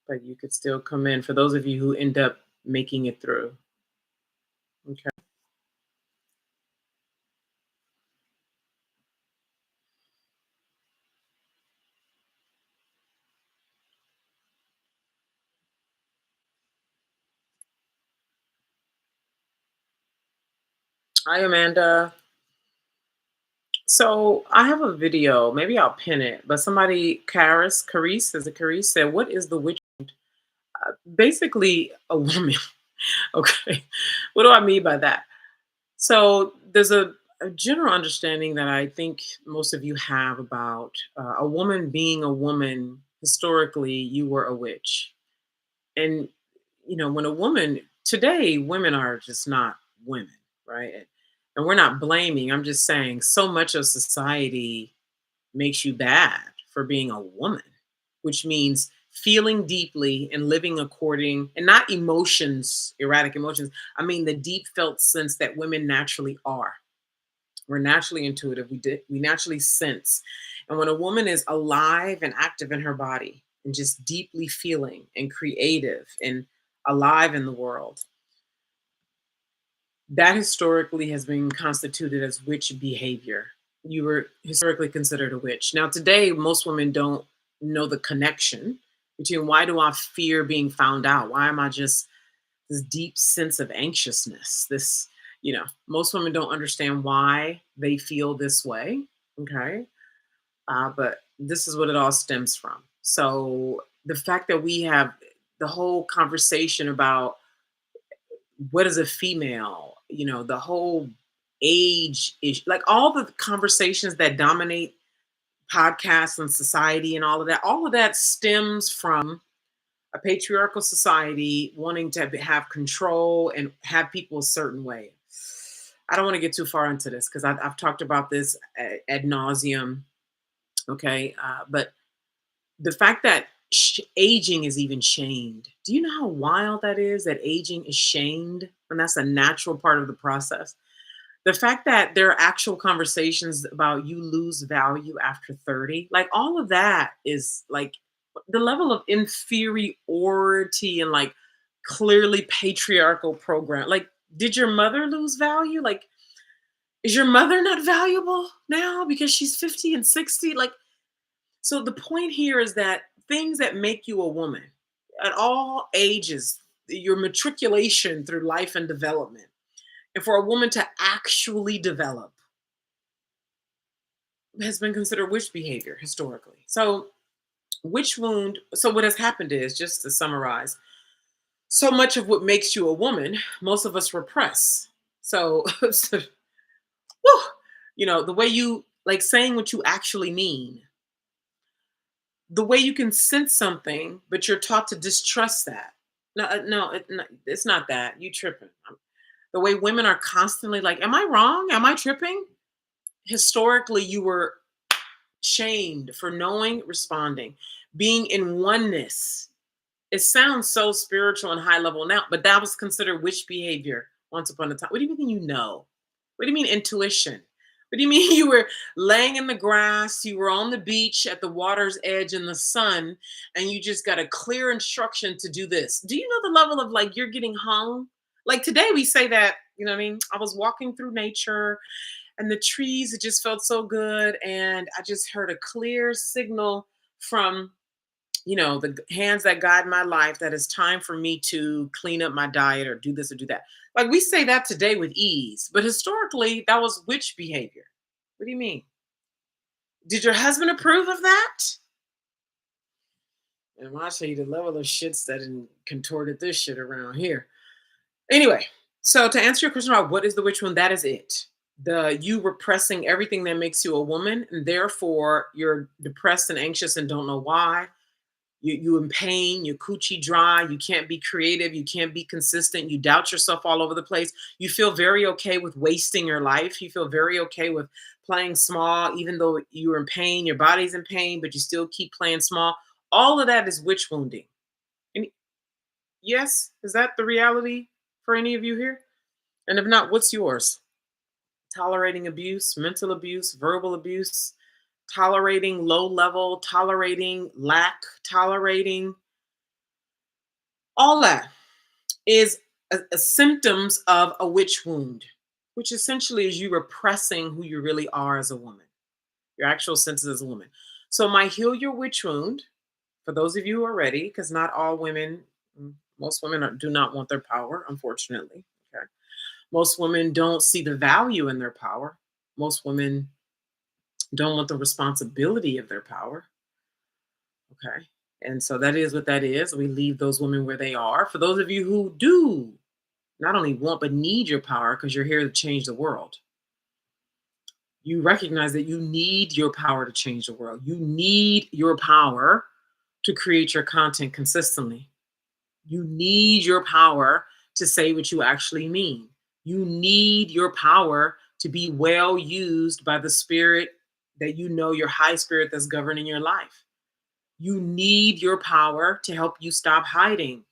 But you could still come in for those of you who end up making it through. Okay. Hi, Amanda. So I have a video. Maybe I'll pin it. But somebody, Carice, is it Carice? Said, "What is the witch?" Basically, a woman. Okay. What do I mean by that? So there's a general understanding that I think most of you have about a woman being a woman. Historically, you were a witch, and when a woman today, women are just not women, right? And we're not blaming. I'm just saying so much of society makes you bad for being a woman, which means feeling deeply and living according, and not emotions, erratic emotions. I mean the deep felt sense that women naturally are. We're naturally intuitive. We naturally sense. And when a woman is alive and active in her body and just deeply feeling and creative and alive in the world, that historically has been constituted as witch behavior. You were historically considered a witch. Now, today, most women don't know the connection between why do I fear being found out? Why am I just this deep sense of anxiousness? Most women don't understand why they feel this way. Okay. But this is what it all stems from. So the fact that we have the whole conversation about what is a female, the whole age is like all the conversations that dominate podcasts and society and all of that stems from a patriarchal society wanting to have control and have people a certain way. I don't want to get too far into this because I've talked about this ad nauseum. Okay. But the fact that aging is even shamed. Do you know how wild that is? That aging is shamed when that's a natural part of the process. The fact that there are actual conversations about you lose value after 30, like all of that is like the level of inferiority and like clearly patriarchal program. Like, did your mother lose value? Like, is your mother not valuable now because she's 50 and 60? Like, so the point here is that things that make you a woman at all ages, your matriculation through life and development, and for a woman to actually develop, has been considered witch behavior historically. So, witch wound. So, what has happened is, just to summarize, so much of what makes you a woman, most of us repress. So, so, whew, the way you like saying what you actually mean, the way you can sense something, but you're taught to distrust that. No, no, it's not that. You tripping. The way women are constantly like, "Am I wrong? Am I tripping?" Historically, you were shamed for knowing, responding, being in oneness. It sounds so spiritual and high level now, but that was considered witch behavior once upon a time. What do you mean you know? What do you mean intuition? What do you mean you were laying in the grass, you were on the beach at the water's edge in the sun, and you just got a clear instruction to do this? Do you know the level of like you're getting hung? Like today we say that, you know what I mean? I was walking through nature and the trees, it just felt so good. And I just heard a clear signal from the hands that guide my life that it's time for me to clean up my diet or do this or do that. Like we say that today with ease, but historically that was witch behavior. What do you mean? Did your husband approve of that? And when I tell you the level of shits that contorted this shit around here. Anyway, so to answer your question about what is the witch wound, that is it. The you repressing everything that makes you a woman, and therefore you're depressed and anxious and don't know why. You in pain, your coochie dry, you can't be creative, you can't be consistent, you doubt yourself all over the place. You feel very okay with wasting your life. You feel very okay with playing small, even though you're in pain, your body's in pain, but you still keep playing small. All of that is witch wounding. And yes, is that the reality for any of you here? And if not, what's yours? Tolerating abuse, mental abuse, verbal abuse, tolerating low level, tolerating lack, tolerating all that is a symptoms of a witch wound, which essentially is you repressing who you really are as a woman, your actual senses as a woman. So my heal your witch wound, for those of you who are ready, because not all women, most women do not want their power, unfortunately. Okay. Most women don't see the value in their power. Most women don't want the responsibility of their power. Okay. And so that is what that is. We leave those women where they are. For those of you who do not only want but need your power because you're here to change the world, you recognize that you need your power to change the world. You need your power to create your content consistently. You need your power to say what you actually mean. You need your power to be well used by the spirit that your high spirit that's governing your life. You need your power to help you stop hiding.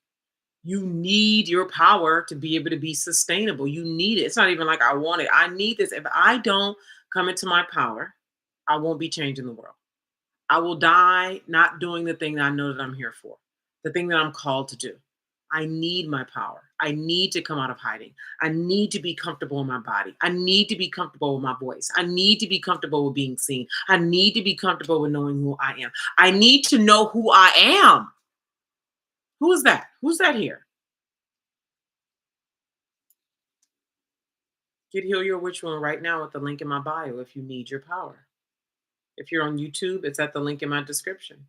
You need your power to be able to be sustainable. You need it. It's not even like I want it. I need this. If I don't come into my power, I won't be changing the world. I will die not doing the thing that I know that I'm here for, the thing that I'm called to do. I need my power. I need to come out of hiding. I need to be comfortable in my body. I need to be comfortable with my voice. I need to be comfortable with being seen. I need to be comfortable with knowing who I am. I need to know who I am. Who is that? Who's that here? Get Heal Your Witch Wound right now at the link in my bio if you need your power. If you're on YouTube, it's at the link in my description.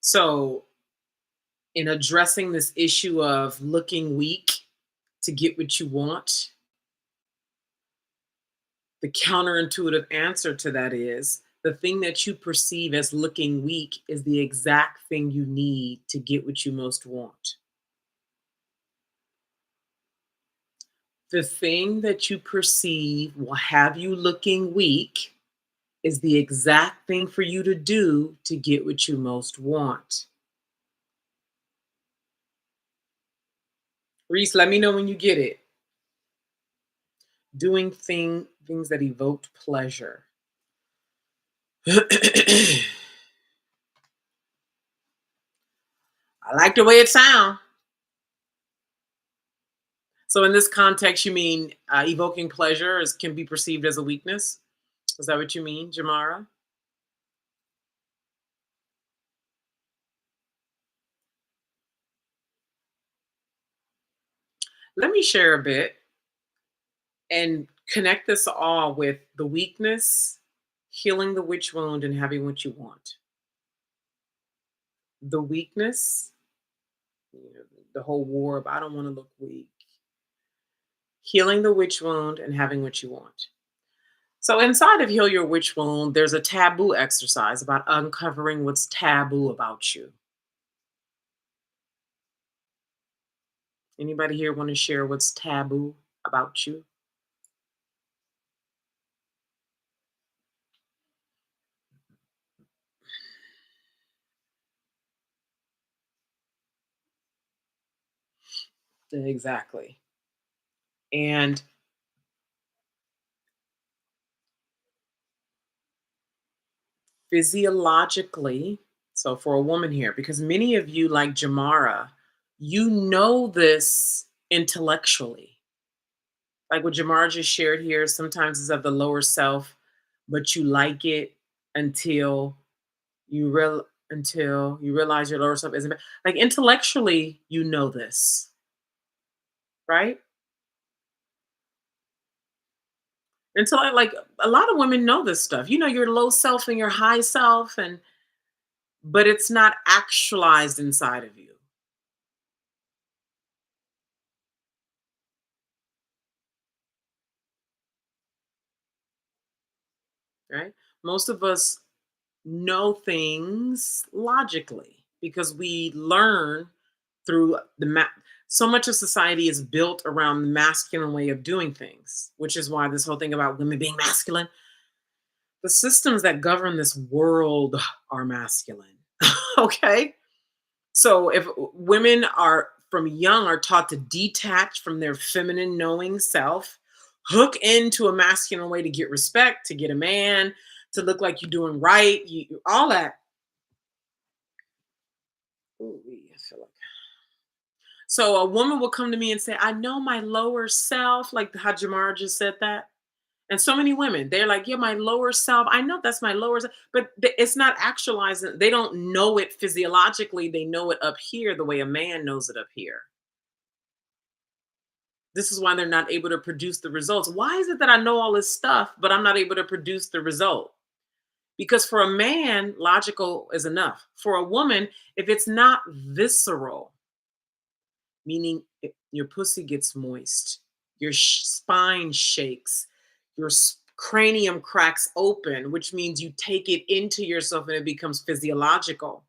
So, in addressing this issue of looking weak to get what you want, the counterintuitive answer to that is the thing that you perceive as looking weak is the exact thing you need to get what you most want. The thing that you perceive will have you looking weak is the exact thing for you to do to get what you most want. Reese, let me know when you get it. Doing things that evoked pleasure. I like the way it sounds. So in this context, you mean evoking pleasure can be perceived as a weakness? Is that what you mean, Jamara? Let me share a bit and connect this all with the weakness, healing the witch wound, and having what you want. The weakness, you know, the whole war of I don't want to look weak, healing the witch wound, and having what you want. So, inside of Heal Your Witch Wound, there's a taboo exercise about uncovering what's taboo about you. Anybody here want to share what's taboo about you? Exactly. And physiologically, so for a woman here, because many of you, like Jamara, you know this intellectually. Like what Jamara just shared here, sometimes it's of the lower self, but you like it until until you realize your lower self isn't like intellectually, you know this, right? Until I like a lot of women know this stuff. You know your low self and your high self, and but it's not actualized inside of you. Right? Most of us know things logically because we learn through so much of society is built around the masculine way of doing things, which is why this whole thing about women being masculine, the systems that govern this world are masculine. Okay? So if women are from young are taught to detach from their feminine knowing self, hook into a masculine way to get respect, to get a man, to look like you're doing right, all that. Ooh, I feel like so a woman will come to me and say, I know my lower self, like how Jamar just said that. And so many women, they're like, yeah, my lower self. I know that's my lower self, but it's not actualizing. They don't know it physiologically. They know it up here the way a man knows it up here. This is why they're not able to produce the results. Why is it that I know all this stuff, but I'm not able to produce the result? Because for a man, logical is enough. For a woman, if it's not visceral, meaning your pussy gets moist, your spine shakes, your cranium cracks open, which means you take it into yourself and it becomes physiological,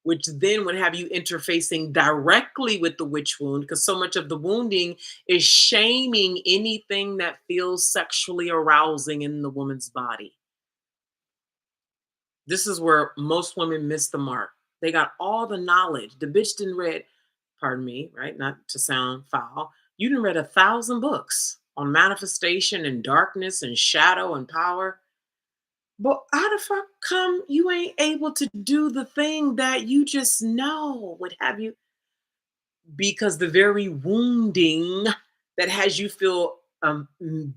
which then would have you interfacing directly with the witch wound because so much of the wounding is shaming anything that feels sexually arousing in the woman's body. This is where most women miss the mark. They got all the knowledge. The bitch didn't read, pardon me, right? Not to sound foul. You didn't read 1,000 books on manifestation and darkness and shadow and power. But how the fuck come you ain't able to do the thing that you just know would have you? Because the very wounding that has you feel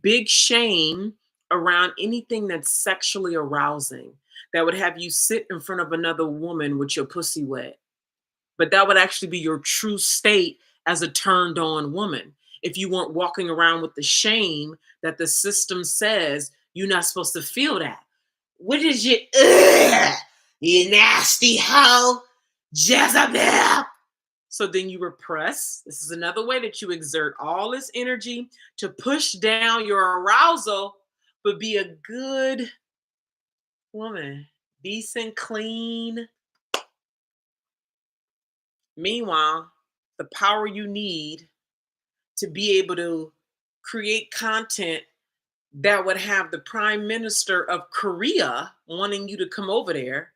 big shame around anything that's sexually arousing, that would have you sit in front of another woman with your pussy wet. But that would actually be your true state as a turned on woman. If you weren't walking around with the shame that the system says you're not supposed to feel that. What is your, ugh, you nasty hoe, Jezebel? So then you repress. This is another way that you exert all this energy to push down your arousal, but be a good woman, decent, clean. Meanwhile, the power you need to be able to create content that would have the prime minister of Korea wanting you to come over there.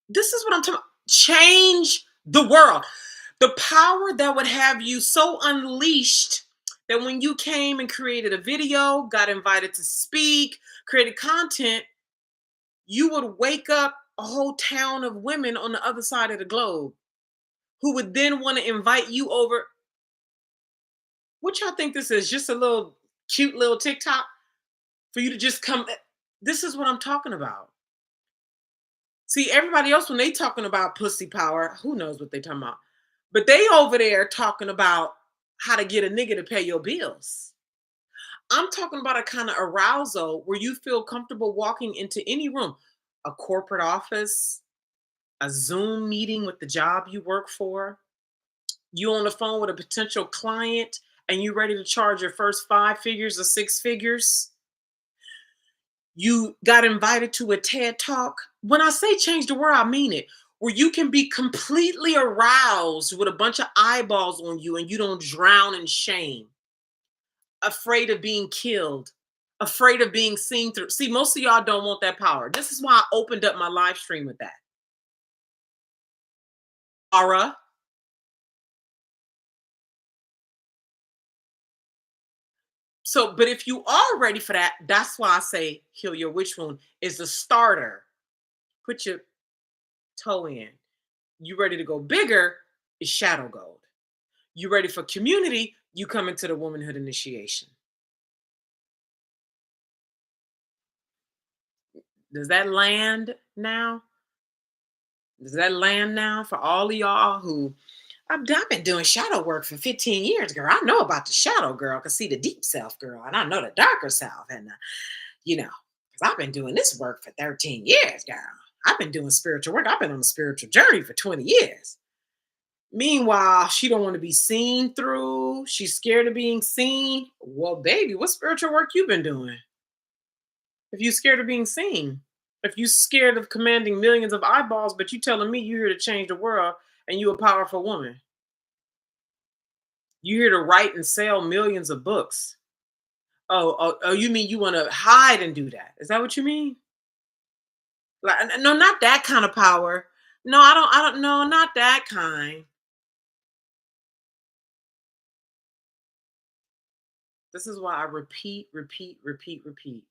This is what I'm talking about. Change the world. The power that would have you so unleashed that when you came and created a video, got invited to speak, created content, you would wake up a whole town of women on the other side of the globe who would then want to invite you over. What y'all think this is? Just a little cute little TikTok? For you to just come. This is what I'm talking about. See, everybody else when they talking about pussy power, who knows what they talking about? But they over there talking about how to get a nigga to pay your bills. I'm talking about a kind of arousal where you feel comfortable walking into any room, a corporate office, a Zoom meeting with the job you work for. You on the phone with a potential client and you ready to charge your first 5 figures or 6 figures. You got invited to a TED talk. When I say change the world, I mean it. Where you can be completely aroused with a bunch of eyeballs on you and you don't drown in shame, afraid of being killed, afraid of being seen through. See, most of y'all don't want that power. This is why I opened up my live stream with that. Aura. So, but if you are ready for that, that's why I say heal your witch wound is the starter. Put your toe in. You ready to go bigger is shadow gold. You ready for community, you come into the womanhood initiation. Does that land now? Does that land now for all of y'all who I've been doing shadow work for 15 years, girl. I know about the shadow, girl. I can see the deep self, girl, and I know the darker self. And, you know, because I've been doing this work for 13 years, girl. I've been doing spiritual work. I've been on a spiritual journey for 20 years. Meanwhile, she don't want to be seen through. She's scared of being seen. Well, baby, what spiritual work you been doing? If you scared of being seen, if you scared of commanding millions of eyeballs, but you telling me you here to change the world and you a powerful woman. You here to write and sell millions of books. Oh, you mean you want to hide and do that? Is that what you mean? Like, no, not that kind of power. No, I don't know, not that kind. This is why I repeat, repeat, repeat, repeat.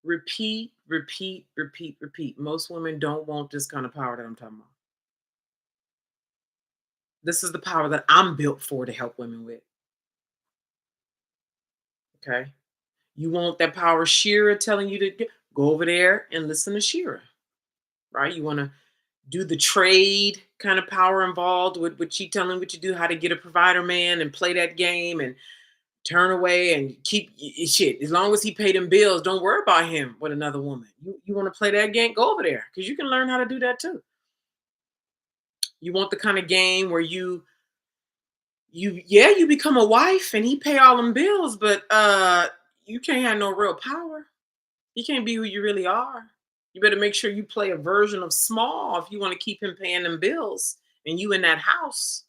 Repeat, repeat, repeat, repeat. Most women don't want this kind of power that I'm talking about. This is the power that I'm built for to help women with. Okay. You want that power Shira telling you to go over there and listen to Shira, right? You want to do the trade kind of power involved with she telling what you do, how to get a provider man and play that game and turn away and keep shit. As long as he paid them bills, don't worry about him with another woman. You want to play that game? Go over there because you can learn how to do that too. You want the kind of game where you become a wife and he pay all them bills, but you can't have no real power. You can't be who you really are. You better make sure you play a version of small if you want to keep him paying them bills and you in that house.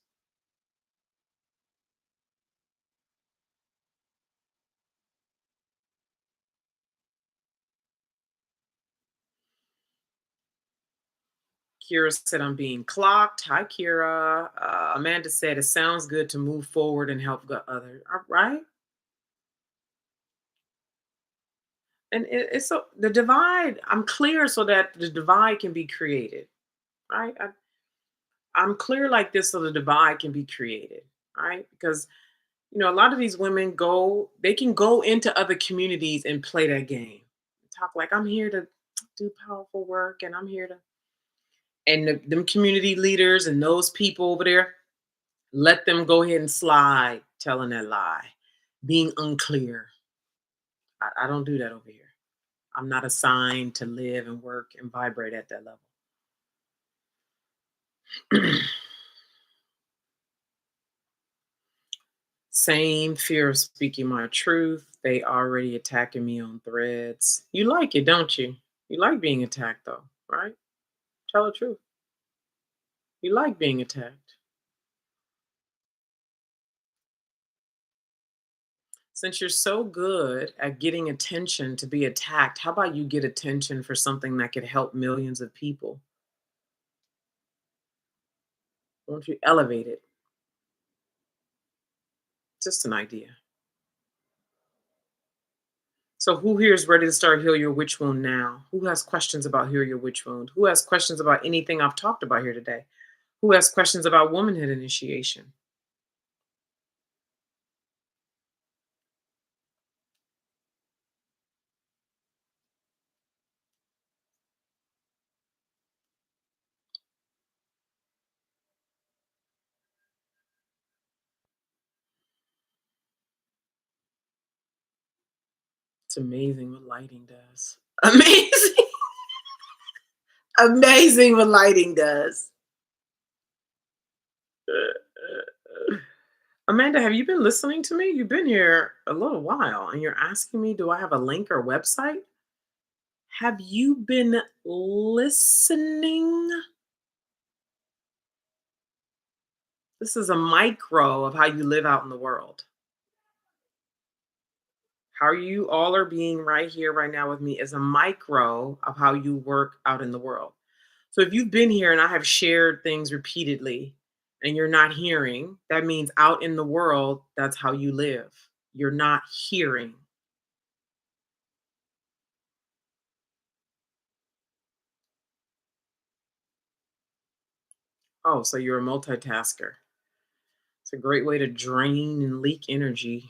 Kira said, I'm being clocked. Hi, Kira. Amanda said, it sounds good to move forward and help the other. All right. And it's so the divide, I'm clear so that the divide can be created. Right. I'm clear like this so the divide can be created. Right. Because, a lot of these women they can go into other communities and play that game. Talk like, I'm here to do powerful work and I'm here to, and them community leaders and those people over there, let them go ahead and slide telling that lie, being unclear. I don't do that over here. I'm not assigned to live and work and vibrate at that level. Same fear of speaking my truth. They already attacking me on threads. You like it, don't you? You like being attacked though, right? Tell the truth. You like being attacked. Since you're so good at getting attention to be attacked, how about you get attention for something that could help millions of people? Won't you elevate it? Just an idea. So who here is ready to start Heal Your Witch Wound now? Who has questions about Heal Your Witch Wound? Who has questions about anything I've talked about here today? Who has questions about womanhood initiation? It's amazing what lighting does. Amazing. Amazing what lighting does. Amanda, have you been listening to me? You've been here a little while and you're asking me, do I have a link or website? Have you been listening? This is a micro of how you live out in the world. How you all are being right here, right now with me is a micro of how you work out in the world. So if you've been here and I have shared things repeatedly and you're not hearing, that means out in the world, that's how you live. You're not hearing. Oh, so you're a multitasker. It's a great way to drain and leak energy.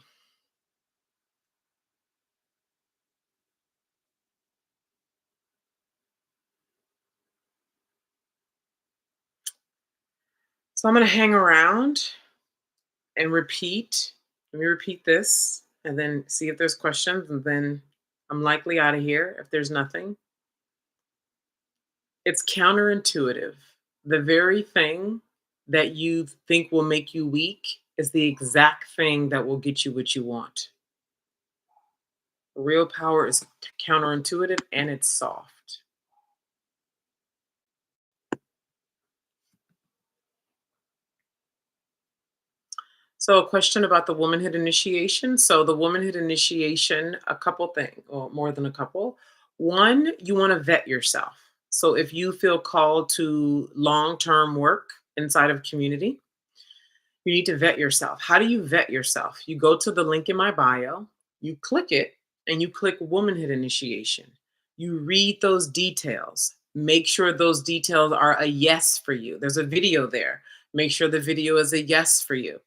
So I'm going to hang around and repeat. Let me repeat this and then see if there's questions. And then I'm likely out of here if there's nothing. It's counterintuitive. The very thing that you think will make you weak is the exact thing that will get you what you want. Real power is counterintuitive and it's soft. So, a question about the womanhood initiation. So, the womanhood initiation, a couple things, or more than a couple. One, you want to vet yourself. So, if you feel called to long term work inside of community, you need to vet yourself. How do you vet yourself? You go to the link in my bio, you click it, and you click womanhood initiation. You read those details. Make sure those details are a yes for you. There's a video there. Make sure the video is a yes for you.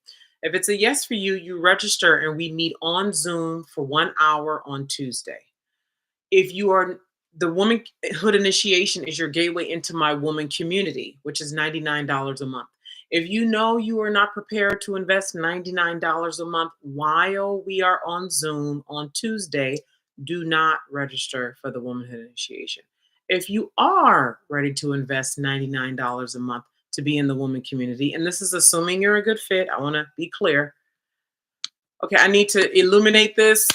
If it's a yes for you, you register and we meet on Zoom for 1 hour on Tuesday. If you are the womanhood initiation is your gateway into my woman community, which is $99 a month. If you know you are not prepared to invest $99 a month while we are on Zoom on Tuesday, do not register for the womanhood initiation. If you are ready to invest $99 a month to be in the woman community, and this is assuming you're a good fit, I want to be clear. Okay, I need to illuminate this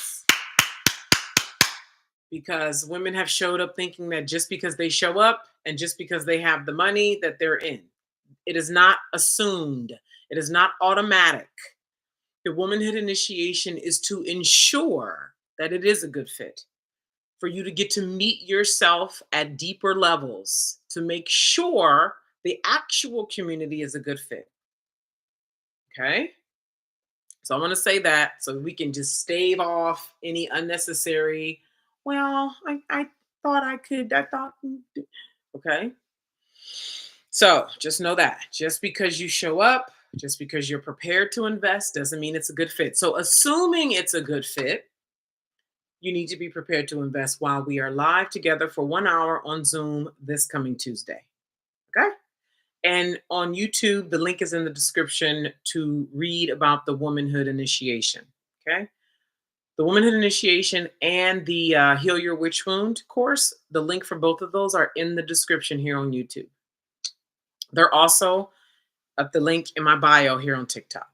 because women have showed up thinking that just because they show up and just because they have the money that they're in. It is not assumed. It is not automatic. The womanhood initiation is to ensure that it is a good fit, for you to get to meet yourself at deeper levels, to make sure the actual community is a good fit. Okay? So I want to say that so we can just stave off any unnecessary, well, I thought I could, I thought, okay? So just know that just because you show up, just because you're prepared to invest, doesn't mean it's a good fit. So, assuming it's a good fit, you need to be prepared to invest while we are live together for 1 hour on Zoom this coming Tuesday. Okay. And on YouTube, the link is in the description to read about the womanhood initiation. Okay. The womanhood initiation and the Heal Your Witch Wound course, the link for both of those are in the description here on YouTube. They're also at the link in my bio here on TikTok.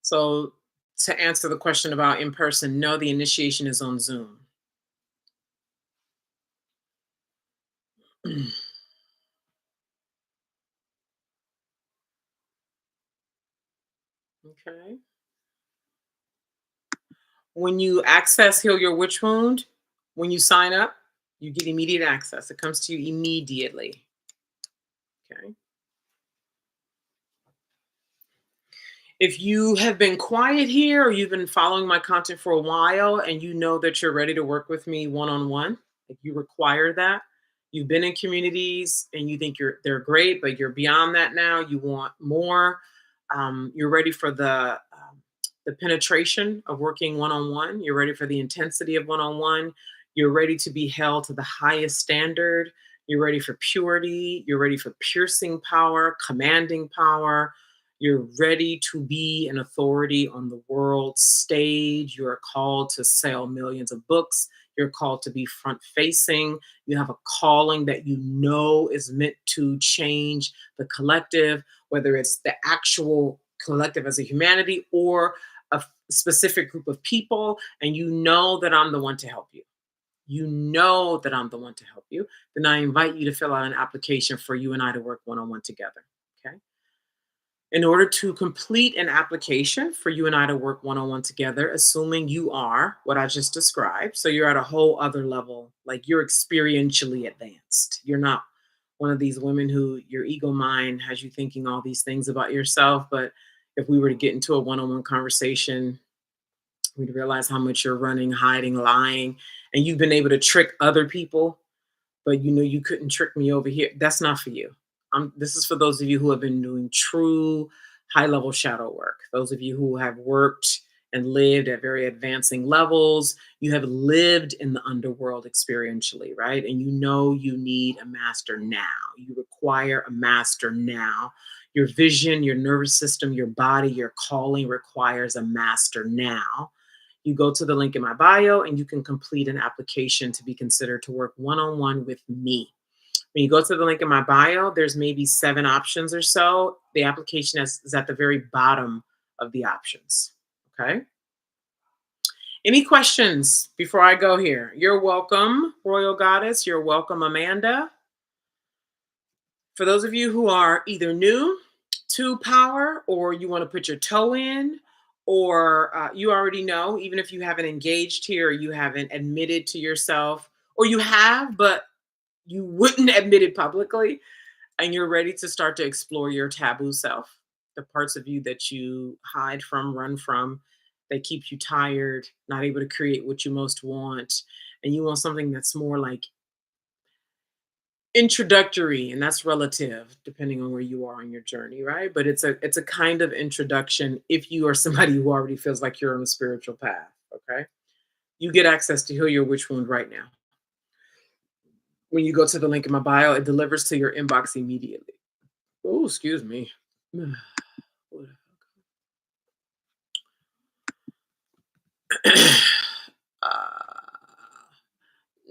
So to answer the question about in person, no, the initiation is on Zoom. Okay. When you access Heal Your Witch Wound, when you sign up, you get immediate access. It comes to you immediately. Okay. If you have been quiet here or you've been following my content for a while and you know that you're ready to work with me one on one, if you require that, you've been in communities and you think they're great, but you're beyond that now, you want more. You're ready for the penetration of working one on one. You're ready for the intensity of one on one. You're ready to be held to the highest standard. You're ready for purity. You're ready for piercing power, commanding power. You're ready to be an authority on the world stage. You're called to sell millions of books. You're called to be front facing. You have a calling that you know is meant to change the collective, whether it's the actual collective as a humanity or a specific group of people. And you know that I'm the one to help you. You know that I'm the one to help you. Then I invite you to fill out an application for you and I to work one on one together. Okay. In order to complete an application for you and I to work one on one together, assuming you are what I just described, so you're at a whole other level, like you're experientially advanced. You're not one of these women who your ego mind has you thinking all these things about yourself. But if we were to get into a one on one conversation, we'd realize how much you're running, hiding, lying, and you've been able to trick other people, but you know you couldn't trick me over here. That's not for you. This is for those of you who have been doing true high level shadow work. Those of you who have worked and lived at very advancing levels. You have lived in the underworld experientially, right? And you know you need a master now. You require a master now. Your vision, your nervous system, your body, your calling requires a master now. You go to the link in my bio and you can complete an application to be considered to work one on one with me. When you go to the link in my bio, there's maybe 7 options or so. The application is at the very bottom of the options. Okay. Any questions before I go here? You're welcome, Royal Goddess. You're welcome, Amanda. For those of you who are either new to power or you want to put your toe in, or you already know, even if you haven't engaged here, or you haven't admitted to yourself, or you have, but you wouldn't admit it publicly, and you're ready to start to explore your taboo self, the parts of you that you hide from, run from, that keep you tired, not able to create what you most want, and you want something that's more like introductory, and that's relative depending on where you are on your journey, right? But it's a kind of introduction if you are somebody who already feels like you're on a spiritual path. Okay, you get access to Heal Your Witch Wound right now. When you go to the link in my bio, it delivers to your inbox immediately. Oh, excuse me. uh,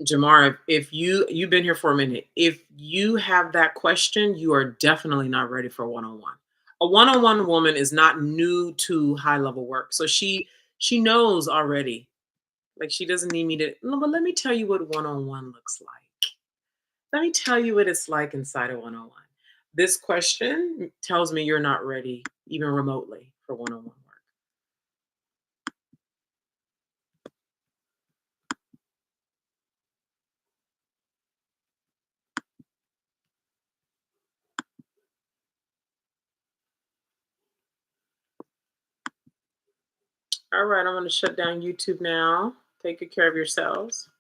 Jamar, if you've been here for a minute, if you have that question, you are definitely not ready for one-on-one. A one-on-one woman is not new to high level work, so she knows already. Like she doesn't need me to. No, but let me tell you what one-on-one looks like. Let me tell you what it's like inside of one-on-one. This question tells me you're not ready, even remotely, for one-on-one work. All right, I'm going to shut down YouTube now. Take good care of yourselves.